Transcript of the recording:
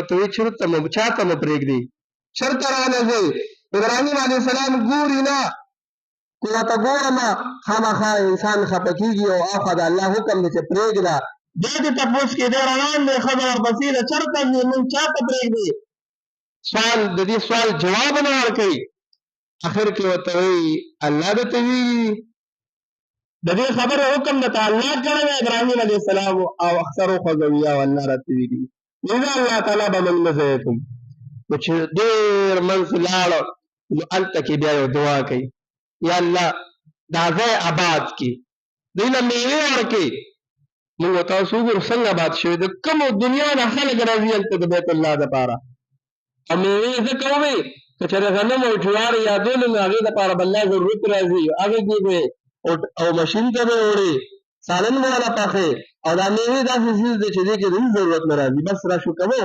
ته وایي چېرته مو چاته مو پرېږدي چېرته رانه ځئ ابراهیم علیه السلام ګوري نه چې راته ګورم خامخا انسان خفه کېږي او اخوا د الله حکم دی چې پرېږده دا دې تپوس کې دی روان دی ښځه ورپسې ده چېرته ځې مونږ چاته پرېږدي سوال د دې سوال جواب نه ورکوي اخر کې ورته وایي الله درته ویلي د دې خبرې حکم درته الله کړی دی ابراهیم علیه السلام او اکثر وخوځوي او الله راته ویلي لذا الله تعالی به موږ نه ضایع کوي نو چې ډېر منځ لاړ نو هلته کې بیا یو دعا کوي یا الله دا ځای آباد کړي دوی له مېوې ورکړي موږ تاسو وګورو څنګه آباد شوي د کومو دنیا نه خلک راځي هلته د بیت الله دپاره او مېوې ځکه ووایي که چېرې غنم او جوار یادول نو هغې دپاره به الله ضرورت راځي هغې کې به او مشین ته به وړې سالن به والا پخې او دا مېوې داسې څیز دی چې دې کې د هېڅ ضرورت نه راځي بس راشو کوو